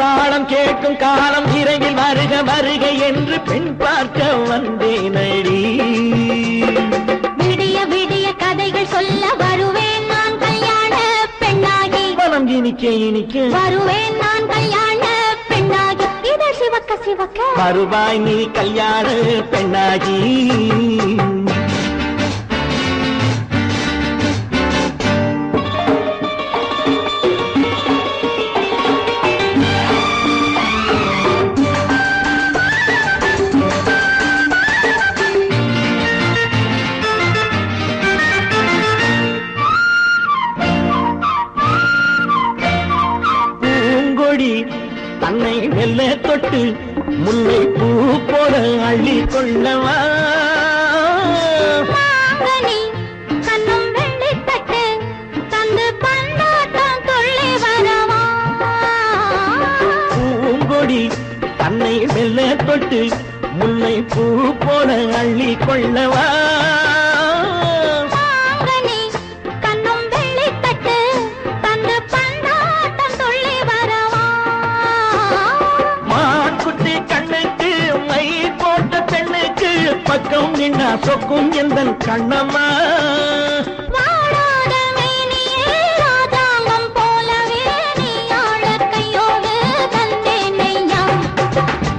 மேளதாளம் கேட்கும் காலம் விரைவில் வருக வருக என்று பெண் பார்க்க வந்தேனடி. விடிய விடிய கதைகள் சொல்ல வருவேன் நான் கல்யாண பெண்ணாகி. மனம் இனிக்க இனிக்க வருவேன் நான் கல்யாண பெண்ணாகி. இதழ் சிவக்க சிவக்க வருவாய் நீ கல்யாண பெண்ணாகி. தன்னை மெல்ல தொட்டு முல்லை பூ போல அள்ளி கொள்ளவா. கண்ணும் வெள்ளி தட்டு தந்து பந்தாட்டம் தொள்ளி வரவா. பூங்கொடி தன்னை மெல்ல தொட்டு முல்லை பூ போல அள்ளி கொள்ளவா. பக்கம் நின்னா சொக்கும் எந்தன் கண்ணம்மா. வாடாத மேனியே ராதாங்கம் போலவே நீ ஆள கையோடு தந்தேன் நெய்யா.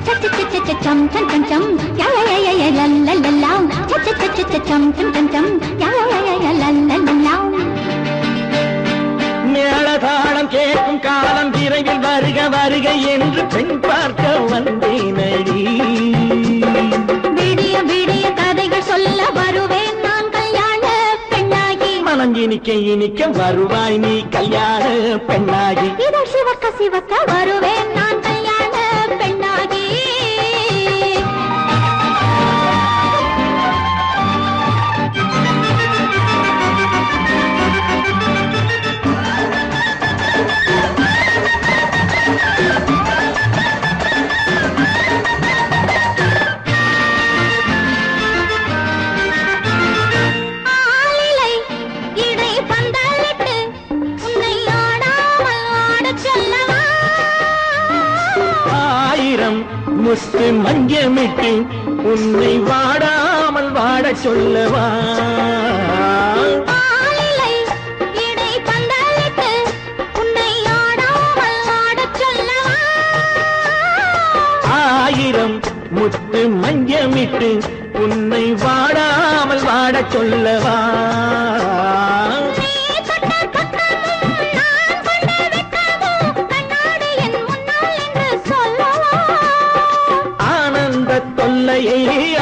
சச்ச சச்ச சச்சம் சம் சம் சம் யய லல்லல்லா. சச்ச சச்ச சச்சம் சம் சம் சம் யய லல்லல்லா. மேளதாளம் கேட்கும் காலம் விரைவில் வருக வருக என்று பெண் பார்க்க வந்தேனடி. விடிய விடிய கதைகள் சொல்ல வருவேன் நான் கல்யாண பெண்ணாகி. மனம் இனிக்க இனிக்க வருவாய் நீ கல்யாண பெண்ணாகி. இதழ் சிவக்க சிவக்க வருவேன் நான் கல்யாண பெண்ணாகி. முத்து மஞ்சமிட்டு உன்னை வாடாமல் வாட சொல்லவா. ஆயிரம் முத்து மஞ்சமிட்டு உன்னை வாடாமல் வாட சொல்லவா.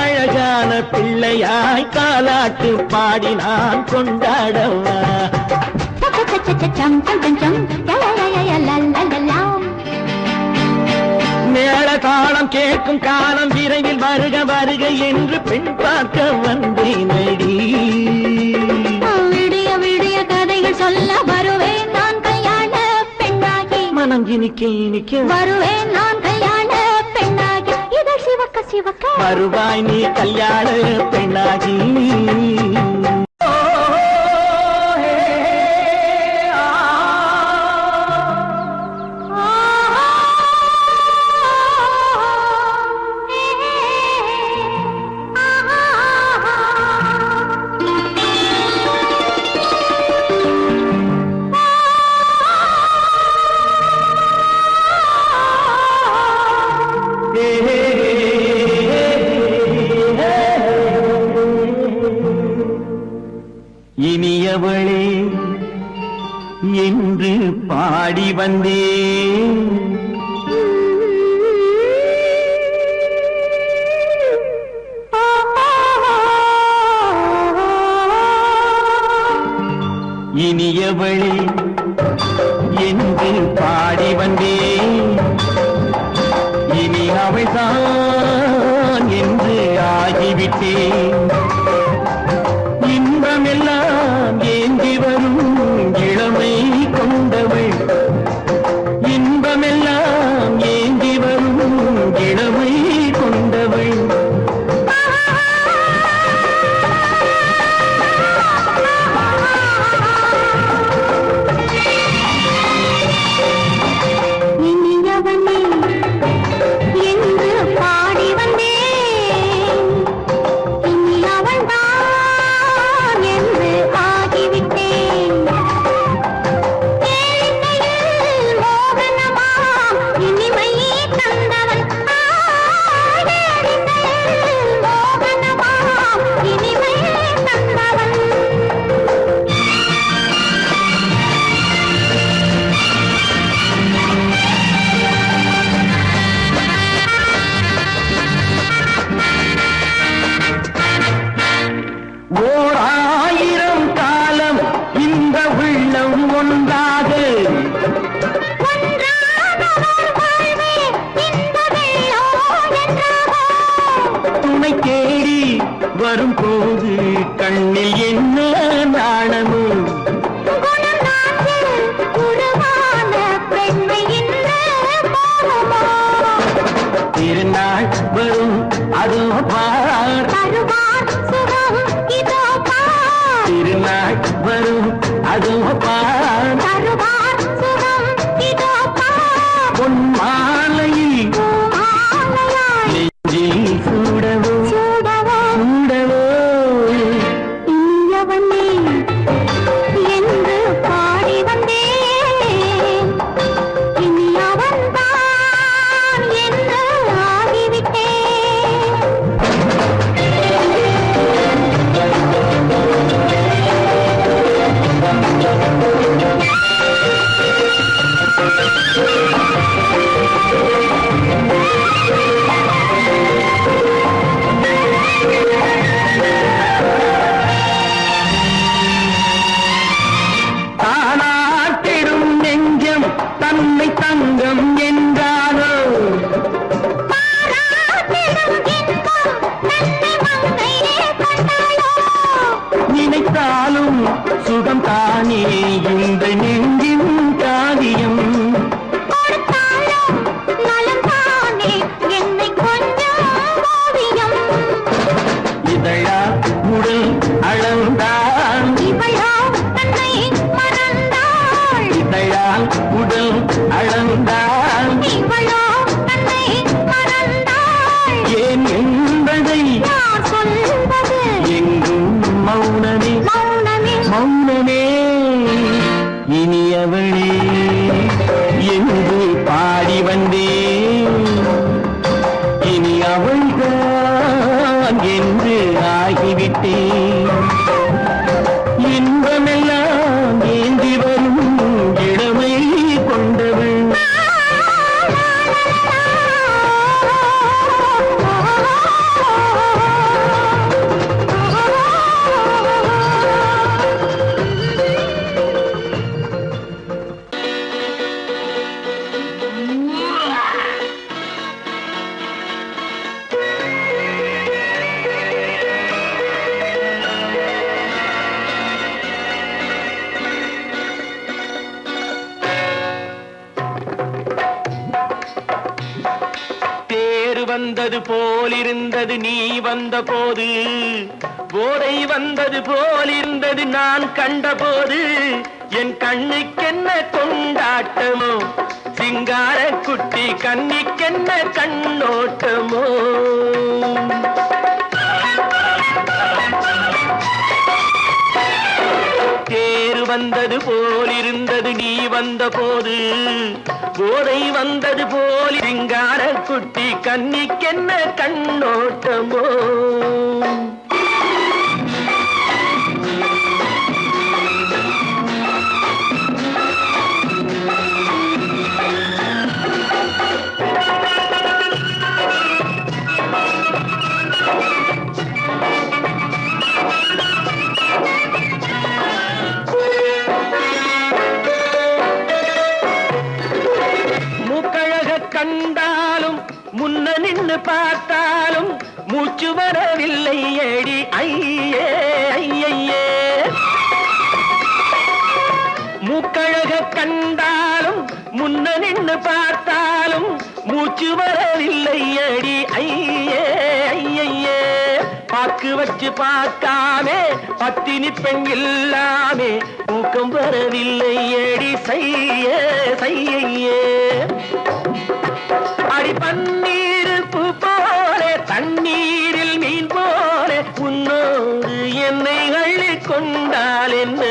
அழகான பிள்ளையாய் காலாட்டு பாடி நான் கொண்டாடவா. மேளதாளம் கேட்கும் காலம் விரைவில் வருக வருக என்று பெண் பார்க்க வந்தேனடி. விடிய விடிய கதைகள் சொல்ல வருவேன் நான் கல்யாண பெண்ணாகி. மனம் இனிக்க இனிக்க வருவேன் நான் கல்யாண பெண்ணாகி. இதழ் சிவக்க சிவக்க வருவாய் நீ கல்யாண பெண்ணாகி. இனியவளே என்று பாடி வந்தேன். இனியவளே என்று பாடி வந்தேன். இனி அவள்தான் என்று ஆகிவிட்டேன். இன்பமெல்லாம் ஏந்தி வரும் இளமை கொண்டவள். இன்பமெல்லாம் ஏந்தி வரும் இளமை கொண்டவள். இனியவனே வரும்போது கண்ணில் என்ன நாணமோ திருநாள் வரும் அதோ பார் திருநாள் வரும் அதோ பார் பொன் மாலையில் நெஞ்சில் சூடவோ சூடவோ என்று பாடி வந்தேன் இனி அவன்தான் என்று ஆகிவிட்டேன் தானாட்டிடும் நெஞ்சம் தன்னை தங்கம் என்றாலோ நினைத்தாலும் சுகம் தானே இந்த நெஞ்சின் காரியம் இதழா உடல் அளந்தான் இதழால் உடல் அளந்தான் ஏன் என்பதை எங்கும் மௌனமே மௌனமே இனியவளே என்று பாடி வந்தேன் இனி அவள்தான் என்று ஆகிவிட்டேன் இன்பமெல்லாம் ஏந்தி வரும் இளமை கொண்டவள் தேர் வந்தது போலிருந்தது நீ வந்த போது போதை வந்தது போலிருந்தது நான் கண்டபோது என் கண்ணுக்கென்ன கொண்டாட்டமோ சிங்கார குட்டி கண்ணிக்கென்ன கண்ணோட்டமோ தேர் வந்தது போலிருந்தது நீ வந்த போது போதை வந்தது போல் சிங்கார குட்டி கண்ணிக்கென்ன கண்ணோட்டமோ கண்டாலும் முன்ன நின்னு பார்த்தாலும் மூச்சு வரவில்லை ஏடி ஐயே ஐயே மூக்கழக கண்டாலும் முன்ன நின்னு பார்த்தாலும் மூச்சு வரவில்லை ஏடி ஐயே ஐயே பாக்கு வச்சு பார்க்காமே பத்தினி பெண் இல்லாமே தூக்கம் வரவில்லை ஏடி செய்ய செய்யே அடி பன்னீர் பூ போல தண்ணீரில் மீன் போல உன்னோடு என்னை அள்ளி கொண்டால் என்ன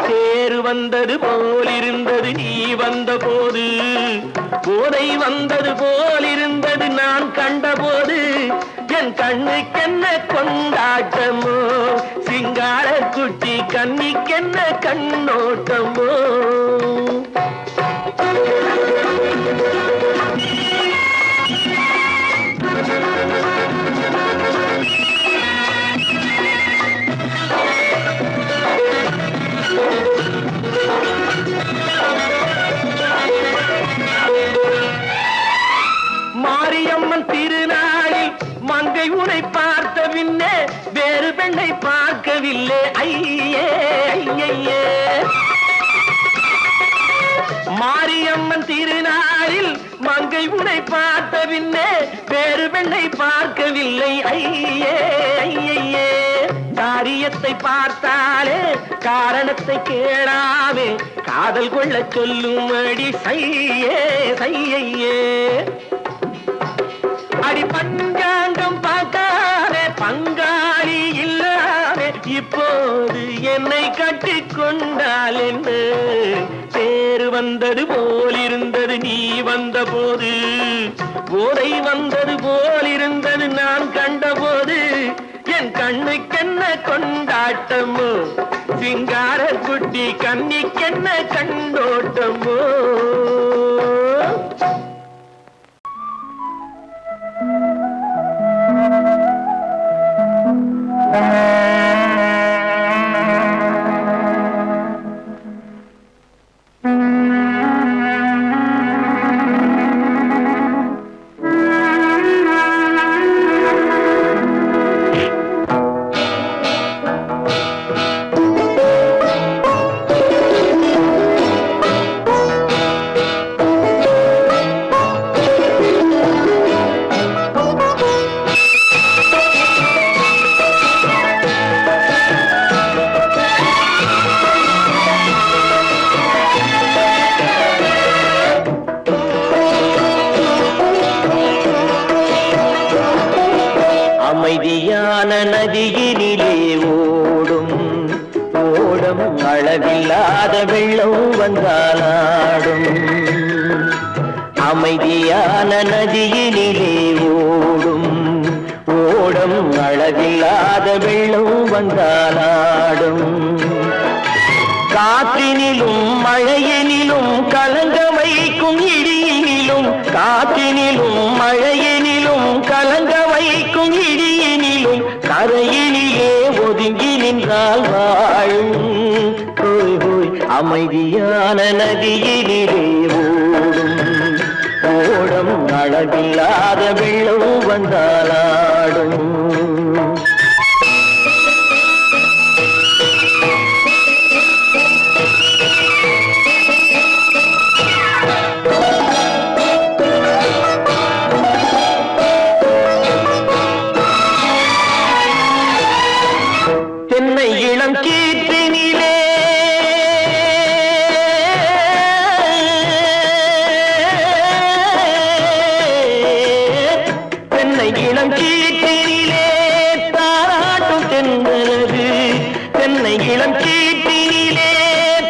தேர் வந்தது போலிருந்தது நீ வந்த போது போதை வந்தது போலிருந்தது நான் கண்டபோது என் கண்ணுக்கென்ன கொண்டாட்டமோ சிங்கார குட்டி கண்ணிக்கென்ன கண்ணோட்டமோ மாரியம்மன் திருநாளில் மங்கை உனை பார்த்த பின்னே பார்க்கவில்லை ஐயே ஐயே. மாரியம்மன் திருநாளில் மங்கை உன்னை பார்த்த பின்னே வேறு பெண்ணை பார்க்கவில்லை ஐயே ஐயே. காரியத்தை பார்த்தாலே காரணத்தை கேளாமே காதல் கொள்ள சொல்லும்படி சையே சையே. அடி பஞ்சாங்கம் பார்க்காதே பங்காளி இல்லாமே இப்போது என்னை கட்டிக்கொண்டால் என்ன பேரு வந்தது போலிருந்தது நீ வந்த போது போதை வந்தது போலிருந்தது நான் கண்டபோது என் கண்ணுக்கென்ன கொண்டாட்டமோ சிங்கார குட்டி கண்ணிக்கென்ன கண்டோட்டமோ. அமைதியான நதியினிலே ஓடும் ஓடம் அளவில்லாத வெள்ளம் வந்தாலாடும். அமைதியான நதியினிலே ஓடும் ஓடம் அளவில்லாத வெள்ளம் வந்தாலாடும். காற்றினிலும் மழையினிலும் கலங்க வைக்கும் இடியினிலும் காற்றினிலும் மழையினிலும் கலங்க வைக்கும் இடியினிலும் கரையினிலே ஒதுங்கி நின்றால் வாழும். ஹோய் ஹோய் அமைதியான நதியினிலே ஓடும் ஓடம் அளவில்லாத வெள்ளம் வந்தாலாடும். தென்னை இளம் கீற்றினிலே தென்னை இளம் கீற்றினிலே தாராட்டும் தென்றலது. தென்னை இளம் கீற்றினிலே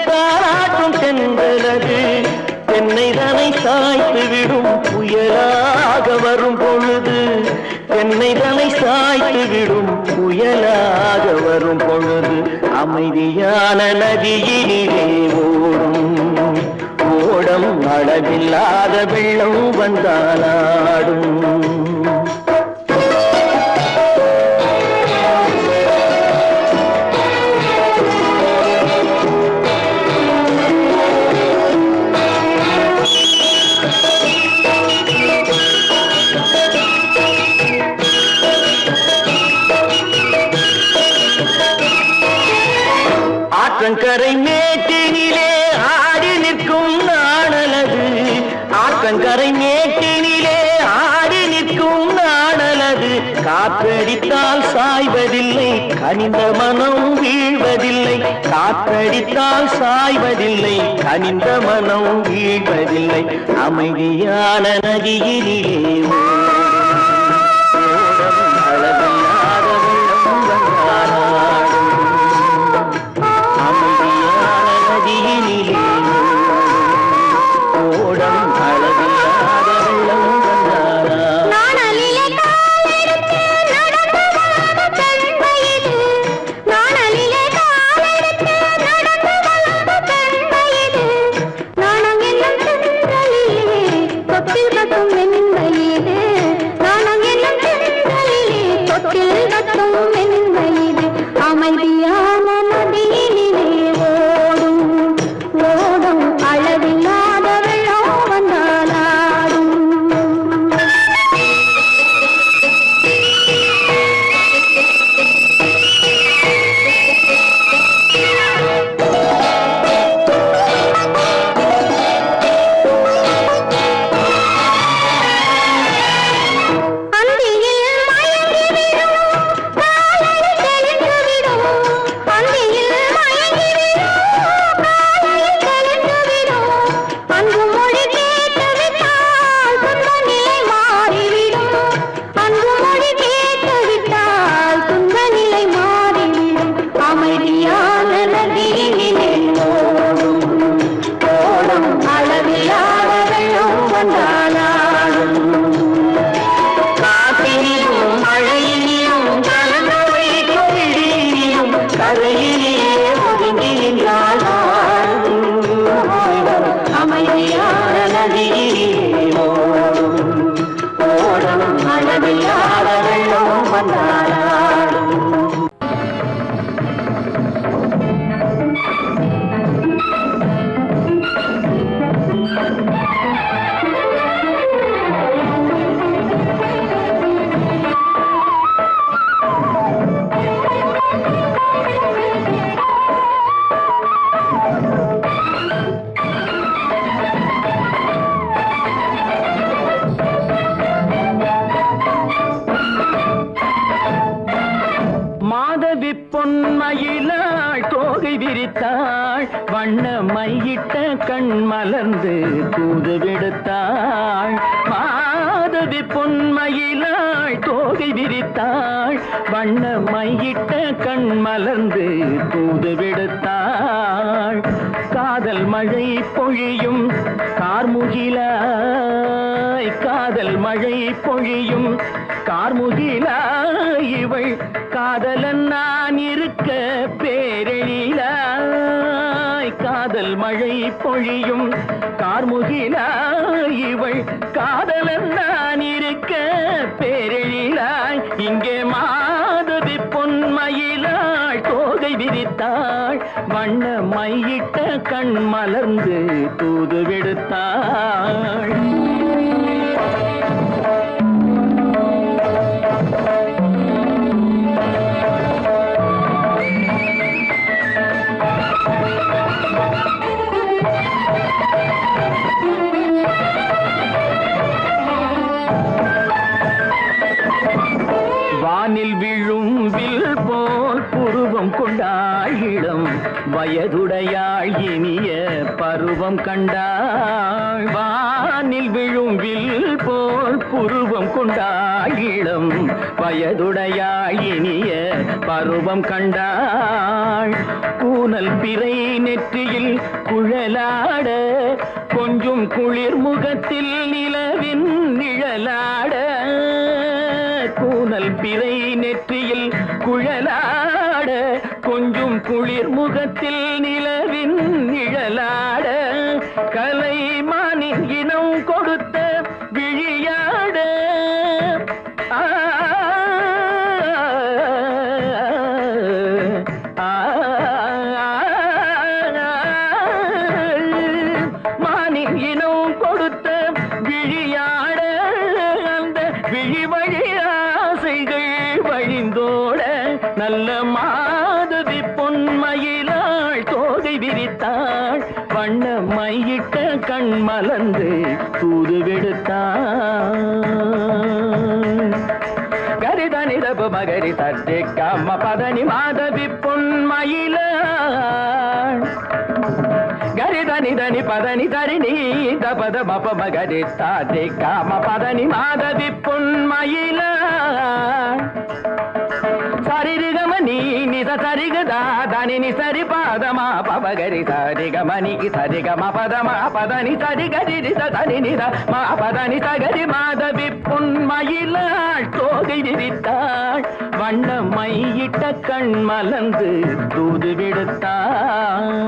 தாராட்டும் தென்றலது. தென்னை தனை சாய்த்து விடும் புயலாக வரும் பொழுது தென்னை தனை சாய்த்து விடும் புயலாக வரும் பொழுது அமைதியான நதியினிலே ஓடும் ஓடம் அளவில்லாத வெள்ளம் வந்தாலாடும். ஆற்றங்கரை மேட்டினிலே ஆடி நிற்கும் நாணலது. ஆற்றங்கரை மேட்டினிலே ஆடி நிற்கும் நாணலது. காற்றடித்தால் சாய்வதில்லை கனிந்த மனம் வீழ்வதில்லை. காற்றடித்தால் சாய்வதில்லை கனிந்த மனம் வீழ்வதில்லை. அமைதியான நதியினிலே அளவில்லாத வெள்ளம் வந்தாலாடும். அமைதியான நதியினிலே ஓடம் அளவில்லாத வெள்ளம் வந்தாலாடும். அமைதியான நதியினிலே ஓடும் ஓடும் அளவில்லாத வெள்ளம் வந்தாலாடும். விரித்தாள் வண்ண மையிட்ட கண் மலர்ந்து தூது விடுத்தாள் மாதவி பொன்மயிலாள் தோகை விரித்தாள் வண்ண மையிட்ட கண் மலர்ந்து தூது விடுத்தாள் காதல் மழை பொழியும் கார்முகிலாய் காதல் மழை பொழியும் கார்முகிலாய் இவள் காதலன் நான் இருக்க பேரெழிலாய் காதல் மழை பொழியும் கார்முகிலாய் இவள் காதலன் நான் இருக்க பேரெழிலாய் இங்கே மாதவி பொன்மயிலாள் தோகை விரித்தாள் வண்ண மையிட்ட கண் மலர்ந்து தூது விடுத்தாள் வானில் விழும் வில் போல் புருவம் கொண்டாள் இளம் வயதுடையாள் இனிய பருவம் கண்டாள் வானில் விழும் வில் போல் புருவம் கொண்டாள் இளம் வயதுடையாள் இனிய பருவம் கண்டாள் கூனல் பிறை நெற்றியில் குழலாட கொஞ்சம் குளிர் முகத்தில் நிலவின் நிழலாட கூனல் பிறை நெற்றியில் குழலாட கொஞ்சம் குளிர் முகத்தில் நிலவின் நிழலாட கலைமானின் இனம் கொடுத்த விழியாட மானின் இனம் கொடுத்த விழியாட அந்த விழி வழி ஆசைகள் வழிந்தோட நல்ல மாதவி பொன்மயிலாள் தோகை விரித்தாள் வண்ண மையிட்ட கண் மலர்ந்து தூது விடுத்தாள் கரிதனி தபு மகரி தட்டி கம்ம பதனி மாதவி பொன்மயிலாள் கரிதனி தனி பதனி தரிணி தபத மப மகரி தாட்டி காம பதனி மாதவி பொன்மயிலாள் சரிகமணி நித சரிகதா தனி நி சரி பாதமா பவகரி சரிகமணி சரிகம பதமா பதனி சரிகரி தனி நித மா பதனி சகரி மாதவி பொன்மயிலாள் தோகை விரித்தாள் வண்ண மையிட்ட கண் மலர்ந்து தூது விடுத்தாள்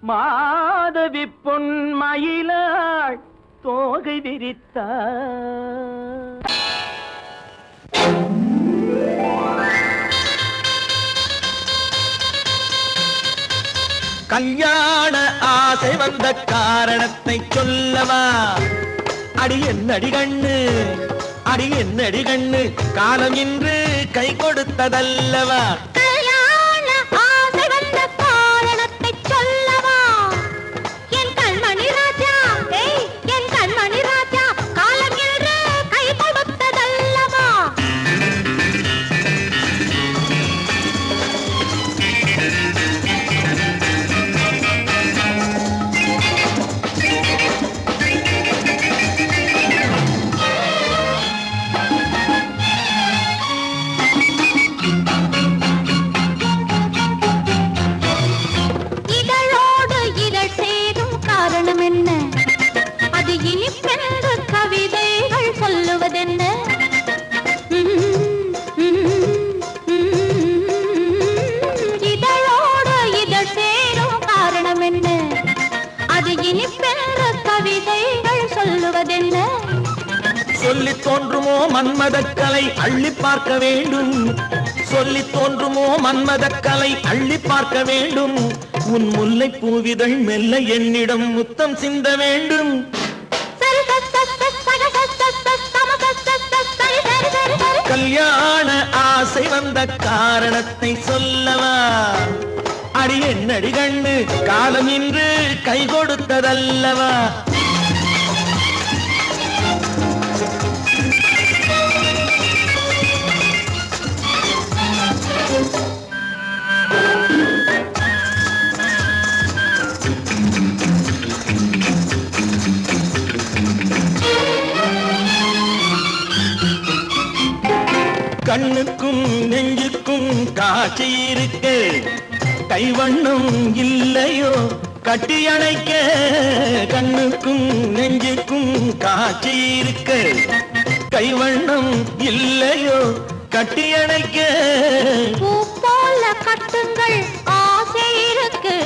மாதவி பொன்மயிலாள் தோகை விரித்தாள் கல்யாண ஆசை வந்த காரணத்தை சொல்லவா அடி என்னடி கண்ணு அடி என்னடி கண்ணு காலம் இன்று கை கொடுத்ததல்லவா சொல்லி தோன்றுமோ மன்மதக்கலை அள்ளி பார்க்க வேண்டும் சொல்லி தோன்றுமோ மன்மத கலை அள்ளி பார்க்க வேண்டும் உன் முல்லை பூவிதழ் மெல்ல என்னிடம் முத்தம் சிந்த வேண்டும் கல்யாண ஆசை வந்த காரணத்தை சொல்லவா அடி என்னடி கண்ணு காலம் இன்று கை கொடுத்ததல்லவா கண்ணுக்கும் நெஞ்சுக்கும் காட்சி இருக்கு கைவண்ணம் இல்லையோ கட்டி அணைக்க கண்ணுக்கும் நெஞ்சுக்கும் காட்சி இருக்கு கைவண்ணம் இல்லையோ கட்டி அணைக்க பூ போல கட்டுங்கள் ஆசை இருக்கு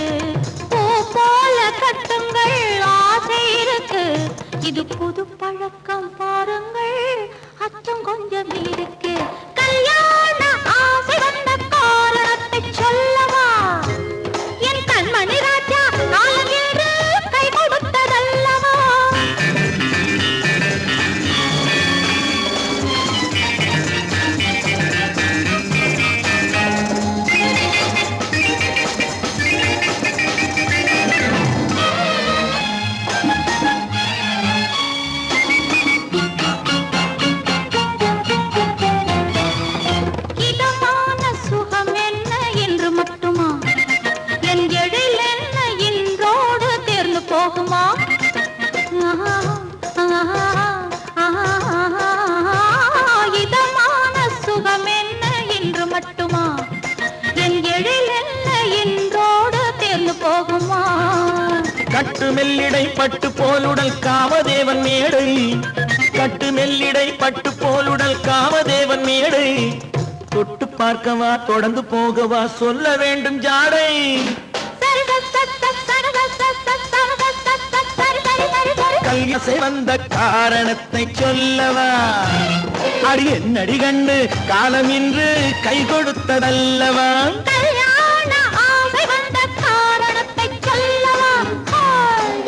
பூ போல கட்டுங்கள் ஆசை இருக்கு இது புது பழக்கம் பாருங்கள் அச்சம் கொஞ்சம் இருக்கு கல்யாண ஆசை வந்த காரணத்தை சொல்லவா என் கண்மணி ராஜா காலம் என்று கை கொடுத்ததல்லவா இதமான சுகம் என்ன என்று மட்டுமா என் எழில் என்ன என்றோடு தேர்ந்து போகுமா கட்டு மெல்லிடை பட்டு போலுடல் காமதேவன் மேடை கட்டு மெல்லிடை பட்டு போலுடல் காமதேவன் மேடை தொட்டு பார்க்கவா தொடர்ந்து போகவா சொல்ல வேண்டும் ஜாடை கல்யாசை வந்த காரணத்தை சொல்லவா அடி என்னடி கண்டு காலம் இன்று கை கொடுத்ததல்லவா கல்யாண ஆசை வந்த காரணத்தை சொல்லவா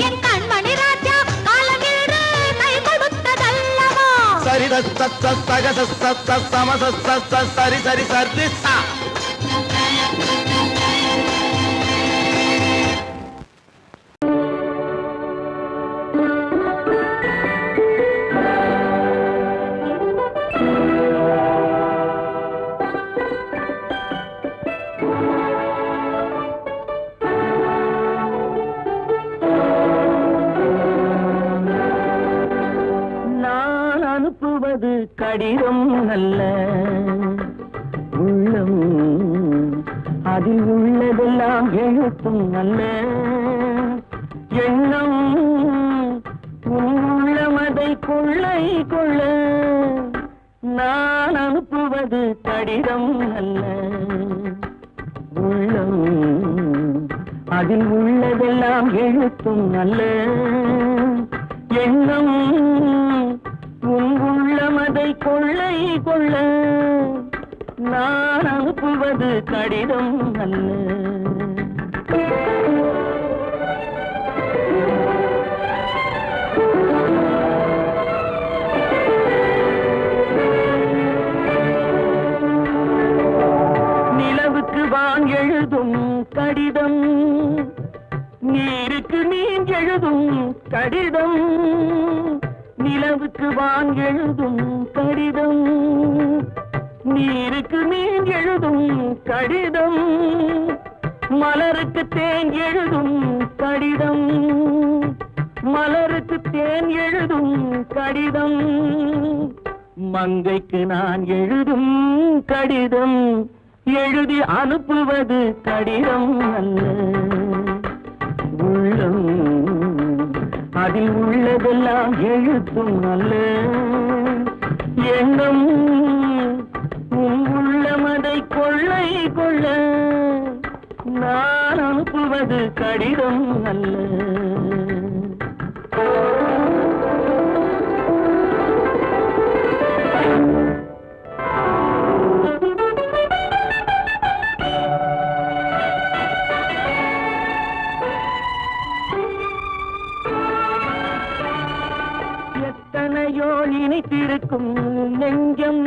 என் கண்மணி ராஜா காலம் என்று கை கொடுத்ததல்லவா சரி சம சரி சரி சரி சா கடிதம் நல்ல உள்ளம் அதில் உள்ளதெல்லாம் எழுத்தும் நல்ல எண்ணம் உள்ளமதை கொள்ளை கொள்ள நான் அனுப்புவது கடிதம் அல்ல உள்ளம் அதில் உள்ளதெல்லாம் எழுத்தும் நல்ல எண்ணம் உள்ளமதை கொள்ளை கொள்ள நான் அனுப்புவது கடிதம் அல்ல நிலவுக்கு வான் எழுதும் கடிதம் நீருக்கு நீர் எழுதும் கடிதம் நிலவுக்கு வான் எழுதும் கடிதம் நீருக்கு நீர் எழுதும் கடிதம் மலருக்கு தேன் எழுதும் கடிதம் மலருக்கு தேன் எழுதும் கடிதம் மங்கைக்கு நான் எழுதும் கடிதம் எழுதி அனுப்புவது கடிதம் அல்ல உள்ளம் அதில் உள்ளதெல்லாம் எழுத்தும் அல்ல எண்ணம் உள்ளமதை கொள்ளை கொள்ள நான் அனுப்புவது கடிதம் அல்ல எத்தனையோ நினைத்திருக்கும் நெஞ்சம்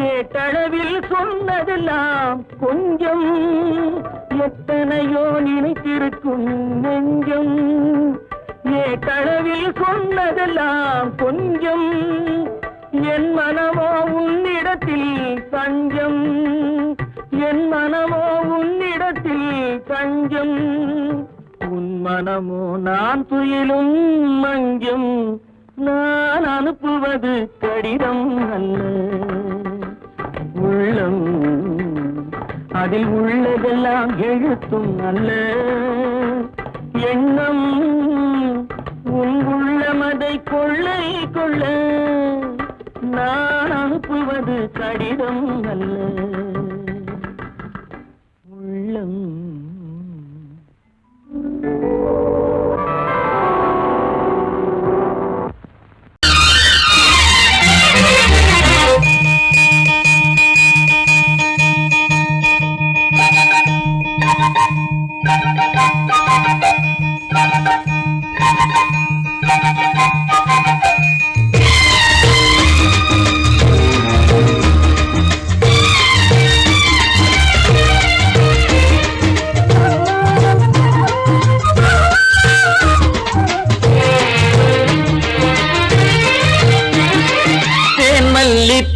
ஏட்டளவில் சொன்னதெல்லாம் கொஞ்சம் எத்தனையோ நினைத்திருக்கும் நெஞ்சம் ஏட்டளவில் சொன்னதெல்லாம் கொஞ்சம் என் மனமோ உன்னிடத்தில் தஞ்சம் என் மனமோ உன்னிடத்தில் தஞ்சம் உன் மனமோ நான் துயிலும் மஞ்சம் நான் அனுப்புவது கடிதம் அல்ல உள்ளம் அதில் உள்ளதெல்லாம் எழுத்தும் அல்ல எண்ணம் உன் உள்ளமதை கொள்ளை கொள்ள நான் அனுப்புவது கடிதம் அல்ல உள்ளம்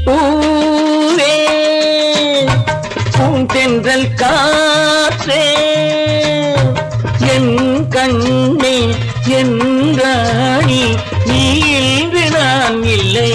பூவே பூந்தென்றல் காற்றே என் கண்ணே என் ராணி நீ இன்று நான் இல்லை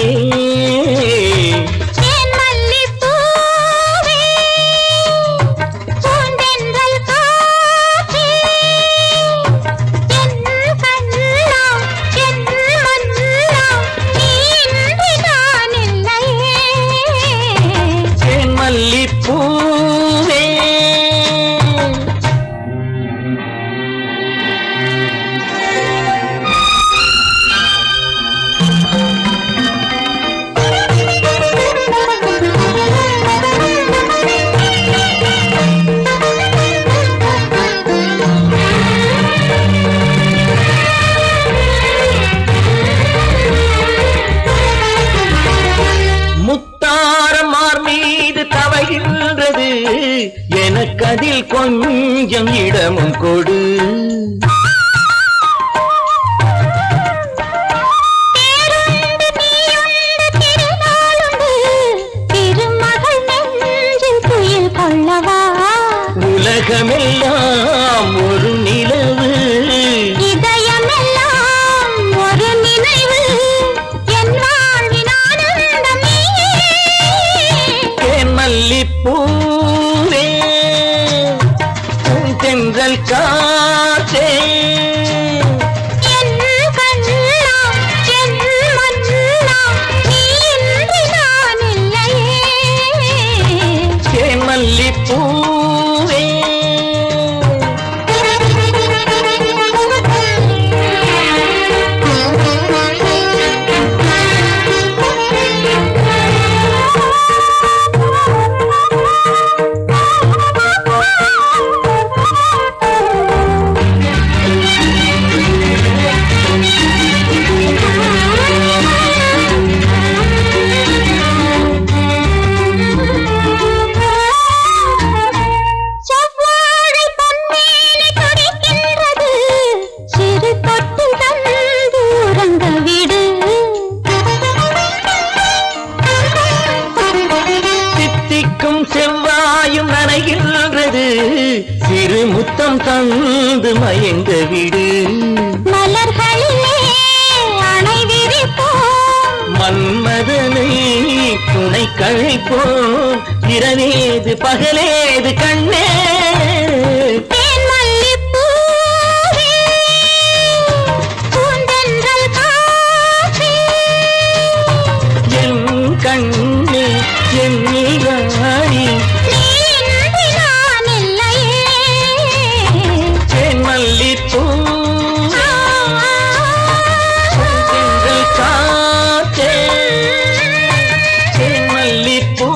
எனக்கதில் கொஞ்சம் இடமும் கொடு உலகமெல்லாம் ஒரு நிலவு இதயமெல்லாம் ஒரு நினைவு என் வாழ்வின் ஆனந்தம் தேன் மல்லிப்பூவே பூந்தென்றல் காற்றே என் கண்ணா என் மன்னா நீ இன்றி நான் இல்லையே தேன் மல்லிப்பூவே செவ்வாயும் நனைகின்றது சிறு முத்தம் தந்து மயங்க விடு மலர்களிலே அணை விரிப்போம் மன்மதனை துணை கழிப்போம் இரவேது பகலேது கண்ணே தேன் மல்லிப்பூவே பூந்தென்றல் காற்றே என் கண்ணே என் ராணி நீ இன்றி நான் இல்லையே தேன் மல்லிப்பூ பூந்தென்றல் காற்றே தேன் மல்லிப்பூ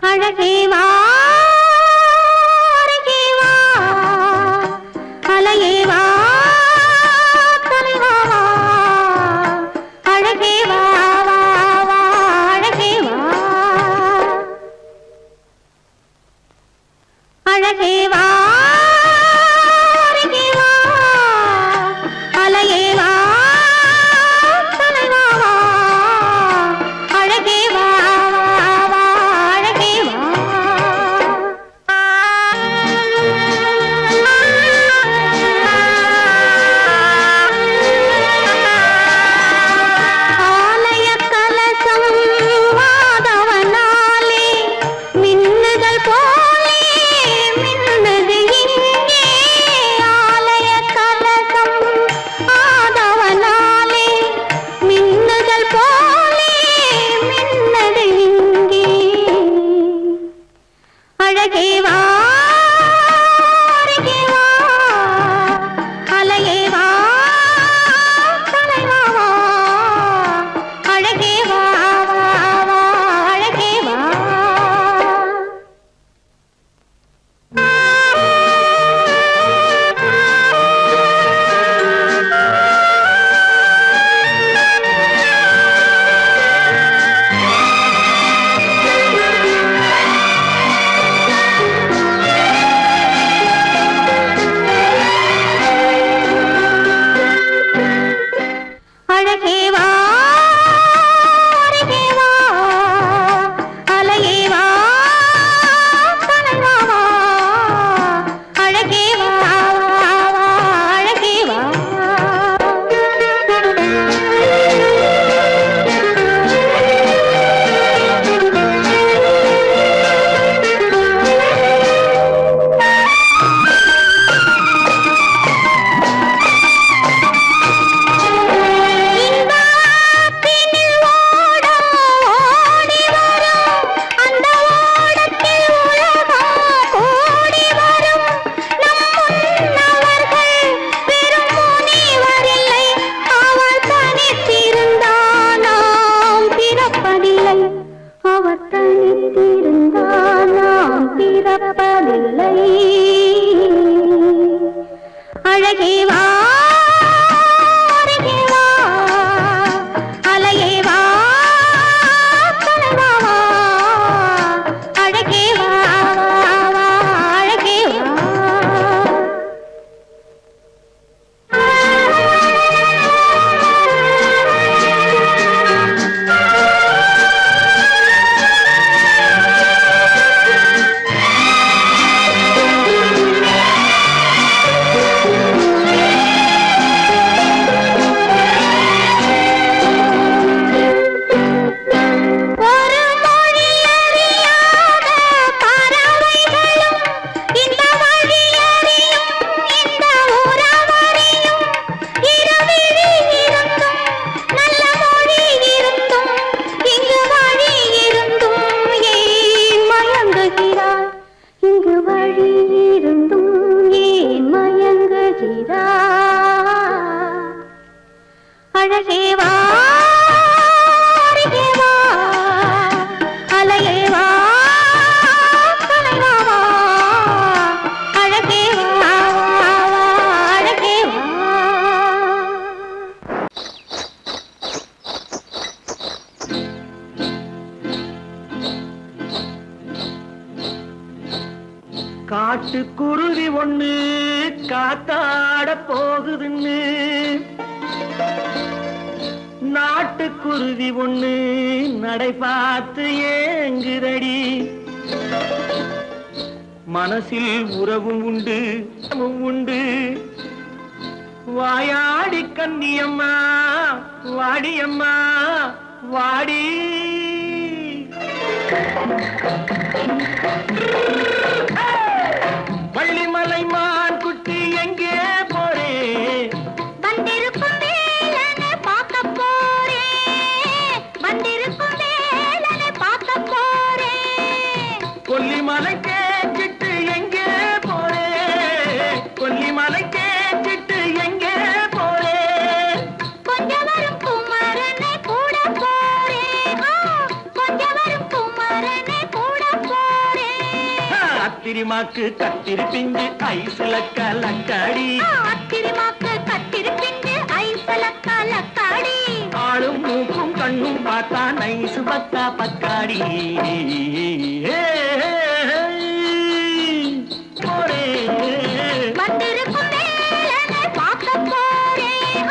அழகே வா அருகே வா அலையே வா தலைவா வா அழகே வா வா வா அழகே வா அழகே வா அருகே வா அலையே வா தலைவா வா அழகே வா வா அழகே வா ஆலய கலசம் மாதவனாலே மின்னுதல் போலே மின்னுது இங்கே ஆலய கலசம் மாதவனாலே மின்னுதல் போலே மின்னது இங்கே அழகே வா அருகே வா அலையே வா தலைவா வா அழகே வா வா வா அழகே வா அழகே வா அருகே வா அலையே வா தலைவா வா அழகே வா வா வா அழகே வா இன்பத்தினில் ஓடம் ஓடி வரும் அந்த ஓடத்தில் உலகம் கூடி வரும் நம் முன்னவர்கள் பெரும் முனிவரில்லை அவர் தனித்திருந்தால் நாம் பிறப்பதில்லை அவர் தனித்திருந்தால் நாம் பிறப்பதில்லை அழகே வா அருகே வா அலையே வா தலைவா வா அழகே வா வா வா அழகே வா ஒரு மொழி அறியாத பறவைகளும் இந்த வழி அறியும் இந்த உறவறியும் இருவிழி இருந்தும் நல்ல மொழி இருந்தும் இங்கு வழி இருந்தும் ஏன் மயங்குகிறாய் இங்கு வழி இருந்தும் ஏன் மயங்குகிறாய் அழகே வா அருகே வா அலையே வா தலைவா வா அழகே வா வா வா அழகே வா காட்டுக்குருவி ஒண்ணு காத்தாட போகுதுன்னு நாட்டுக்குருவி ஒண்ணு நடை பார்த்து ஏங்குதடி மனசில் உறவும் உண்டு உண்டு வாயாடி கன்னியம்மா வாடியம்மா வாடி வள்ளிமலை மான் குட்டி எங்கே போறே வந்திருக்கும் வேலனை பார்க்க போறேன் வந்திருக்கும் வேலனை பார்க்க போறேன் கொல்லிமலை கேச்சிட்டு எங்கே போறே கொல்லிமலை கேச்சிட்டு எங்கே போறே கொஞ்சம் வரும் குமரனை கூட போறேன் கொஞ்சம் வரும் குமரனை கூட போறேன் அத்திரிமாக்கு கத்திரி பிஞ்சு ஐசுல கலக்காடி அத்திரிமாக்கு கத்திரி பிஞ்சு ஐசுல கலக்காடி ஆளும் மூக்கும் கண்ணும் பார்த்தா நைசு பக்கா பக்காடி வந்திருக்கும் வேலனை பார்க்க போறேன்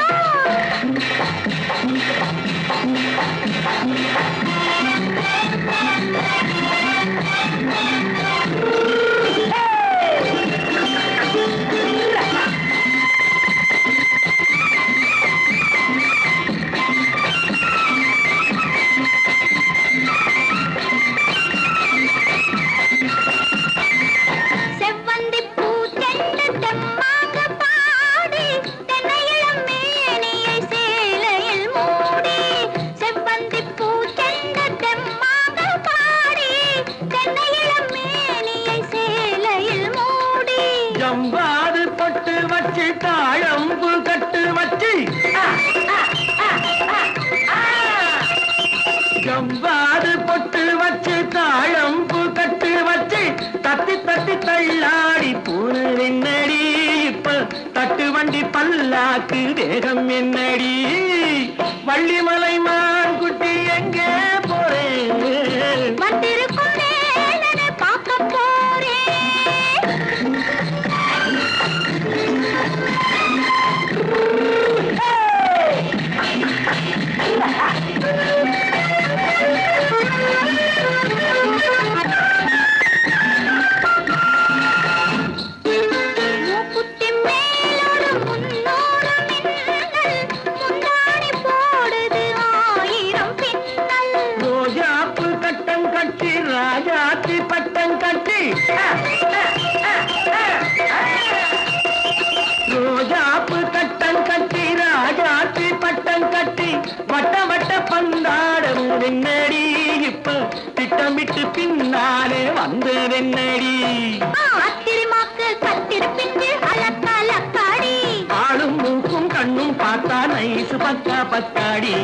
செவ்வந்தி பூ செண்டு தெம்மாக பாடி தென்னையிளம் மேனியை சேலையில் மூடி செவ்வந்தி பூ செண்டு தெம்மாக பாடி தென்னையிளம் மேனியை சேலையில் மூடி ஜம்பாது பட்டு வச்சு தாழம்பு கட்டு வச்சு ஜம்பாது பொட்டு வச்சு தாழம்பு கட்டு வச்சு தத்தி தத்தி தள்ளாடி போன என்னடி இப்ப தட்டு வண்டி பல்லாக்கு வேகம் என்னடி வள்ளிமலை மான் குட்டி எங்கே போறேன் வந்திருக்கும் வேலனை பார்க்க போறேன் மூக்குத்தி மேலோடு முன்னோடு மின்னல் முந்தாணி போடுது ஆயிரம் பின்னல் ரோஜாப்பு கட்டம் கட்டி ராஜாத்தி பட்டம் கட்டி ரோஜாப்பு கட்டம் கட்டி ராஜாத்தி பட்டம் கட்டி வட்ட வட்ட பந்தாடம் என்னடி இப்ப திட்டமிட்டு பின்னாலே வந்து என்னடி அத்திரிமாக்கு கத்திரி பிஞ்சு அலக்காடி ஆளும் மூக்கும் கண்ணும் பார்த்தா நைசு பக்கா பக்காடி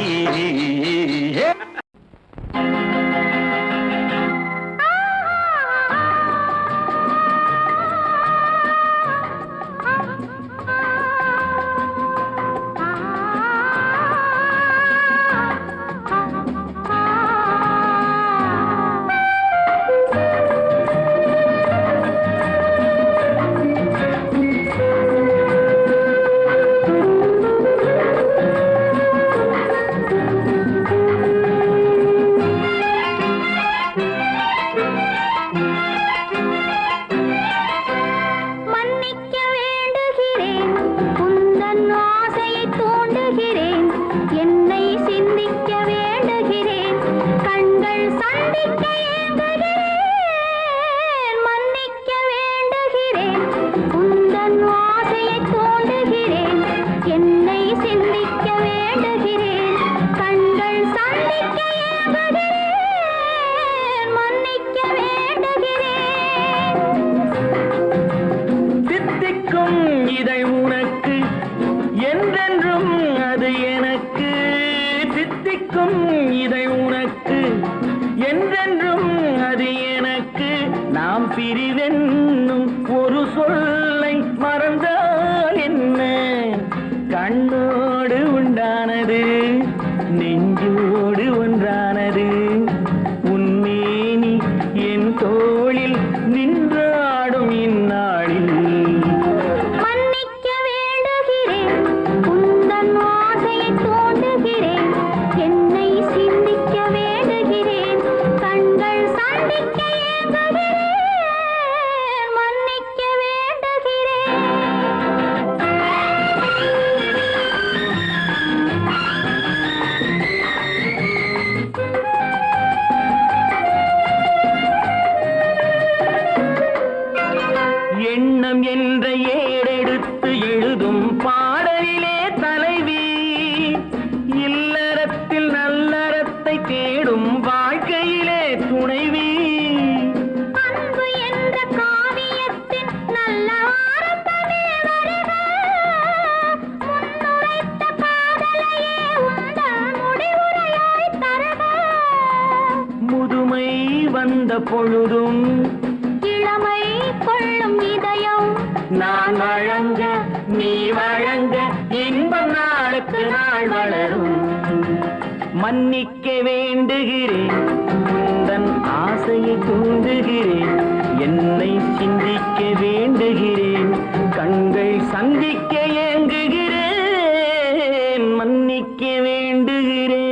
மன்னிக்க வேண்டுகிறேன் உந்தன் ஆசையை தூண்டுகிறேன் என்னை சிந்திக்க வேண்டுகிறேன் கண்கள் சந்திக்க ஏங்குகிறேன் மன்னிக்க வேண்டுகிறேன் உந்தன் ஆசையை தூண்டுகிறேன் என்னை சிந்திக்க வேண்டுகிறேன் கண்கள் சந்திக்க ஏங்குகிறேன் மன்னிக்க வேண்டுகிறேன் தித்திக்கும் இதை உனக்கு என்றென்றும் அது எனக்கு தித்திக்கும் இதை உனக்கு என்றென்றும் அது எனக்கு நாம் பிரிவென்னும் ஒரு சொல்லை மறந்தால் என்ன கண்ணோடு உண்டானது நெஞ்சோடு ஒன்றானது உன்மேனி என் தோளில் நின்றாடும் இந்நாளில் மன்னிக்க வேண்டுகிறேன் உந்தன் ஆசையை தூண்டுகிறேன் என்னை சிந்திக்க வேண்டுகிறேன் கண்கள் சந்திக்க ஏங்குகிறேன் மன்னிக்க வேண்டுகிறேன் எண்ணம் என்ற ஏடெடுத்து எழுதும் பாடலிலே தலைவி இல்லறத்தில் நல்லறத்தை தேடும் வாழ்க்கையிலே துணைவி அன்பு என்ற காவியத்தின் நல்ல ஆரம்பமே வருக முன்னுரைத்த காதலையே உந்தன் முடிவுரையாய் தருக முதுமை வந்த பொழுதும் இளமை கொள்ளும் இதயம் நான் வழங்க நீ வழங்க இன்பம் நாளுக்கு நாள் வளரும். மன்னிக்க வேண்டுகிறேன், உந்தன் ஆசையை தூண்டுகிறேன், என்னை சிந்திக்க வேண்டுகிறேன், கண்கள் சந்திக்க ஏங்குகிறேன், மன்னிக்க வேண்டுகிறேன்.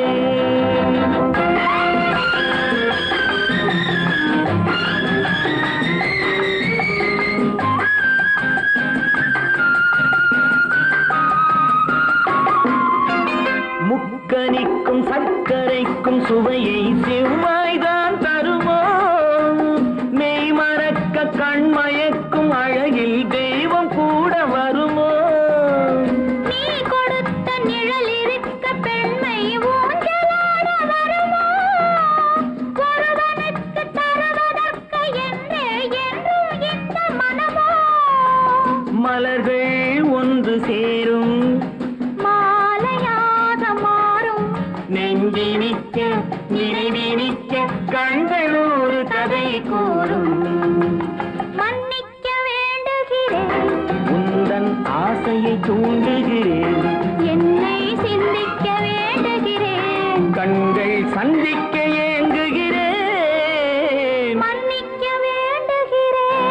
முக்கனிக்கும் சர்க்கரைக்கும் சுவையை செவ்வாய்தான் தருமோ, மெய் மறக்க கண்மயக்கும் அழகில் தெய்வம் கூட வருமோ. நீ கொடுத்த நிழல் இருக்க பெண்மை ஊஞ்சலாட வருமோ, ஒருவனுக்கு தருவதற்கு என்றே என்றும் இந்த மனமோ. மலர்கள் ஒன்று சேரும் மாலையாக மாறும் நெஞ்சினிக்க நினைவினிக்க கண்கள் ஒரு கதை கூறும். மன்னிக்க வேண்டுகிறேன், உந்தன் ஆசையை தூண்டுகிறேன், என்னை சிந்திக்க வேண்டுகிறேன், கண்கள் சந்திக்க ஏங்குகிறேன், மன்னிக்க வேண்டுகிறேன்.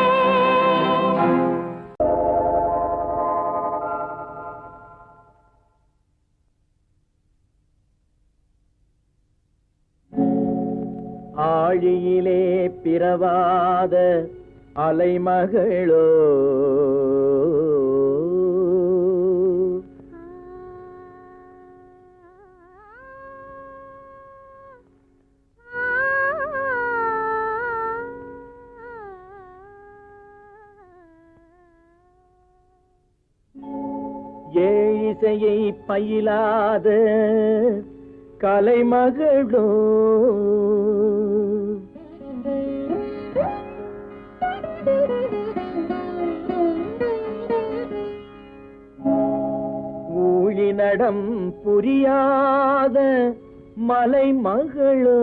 ஆழியிலே பிறவாத அலைமகளோ, ஏழிசையை பயிலாத கலைமகளோ, ஊழிநடம் புரியாத மலைமகளோ,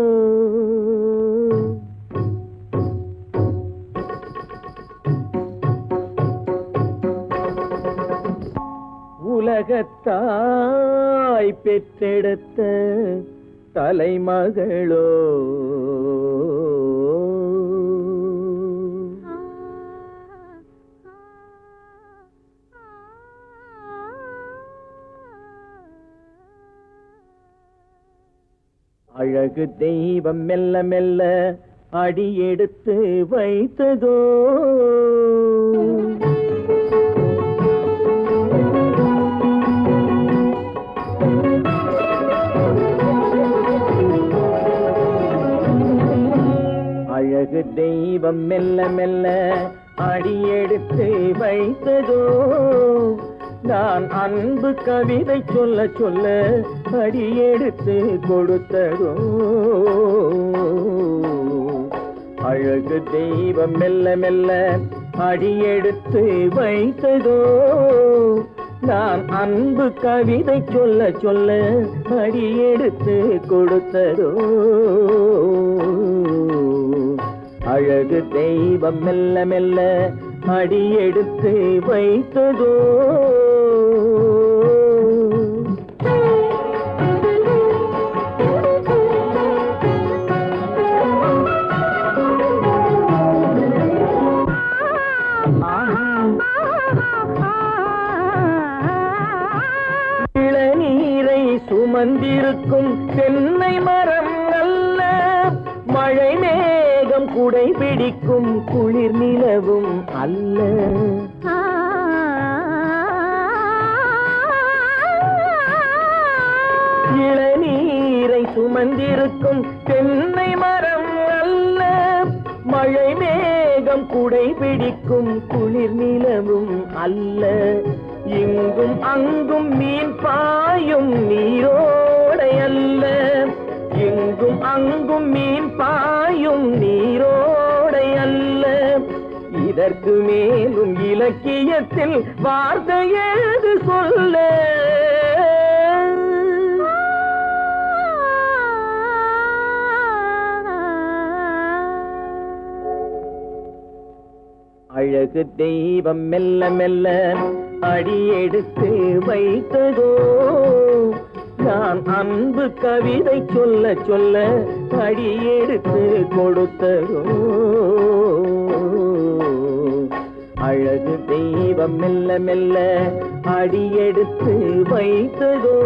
உலகத்தாய் பெற்றெடுத்த தலைமகளோ, அழகு தெய்வம் மெல்ல மெல்ல அடியெடுத்து வைத்ததோ, அழகு தெய்வம் மெல்ல மெல்ல அடியெடுத்து வைத்ததோ, நான் அன்பு கவிதை சொல்ல சொல்ல அடியெடுத்து கொடுத்ததோ. அழகு தெய்வம் மெல்ல மெல்ல அடியெடுத்து வைத்ததோ, நான் அன்பு கவிதை சொல்ல சொல்ல அடியெடுத்து கொடுத்ததோ. அழகு தெய்வம் மெல்ல மெல்ல அடியெடுத்து வைத்ததோ. இளநீரை சுமந்திருக்கும் தென்னை மரம் அல்ல, மழை மேகம் குடை பிடிக்கும் குளிர் நிலவும் அல்ல. இளநீரை சுமந்திருக்கும் தென்னை மரம் அல்ல, மழை மேகம் குடை பிடிக்கும் குளிர் நிலவும் அல்ல. இங்கும் அங்கும் மீன் பாயும் நீரோடை அல்ல, எங்கும் அங்கும் மீன் பாயும் நீரோடை அல்ல. இதற்கு மேலும் இலக்கியத்தில் வார்த்தை ஏது சொல்ல? அழகு தெய்வம் மெல்ல மெல்ல அடியெடுத்து வைத்ததோ நான் அன்பு கவிதை சொல்ல சொல்ல அடியெடுத்து கொடுத்ததோ அழகு தெய்வம் மெல்ல மெல்ல அடியெடுத்து வைத்ததோ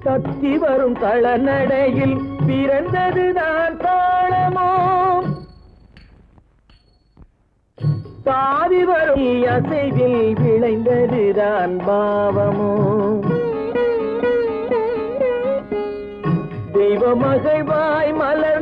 தத்தி வரும் தளநடையில் பிறந்ததுதான் தாளமோ தாவி வரும் அசைவில் விளைந்ததுதான் பாவமோ தெய்வ மகள் வாய் மலர்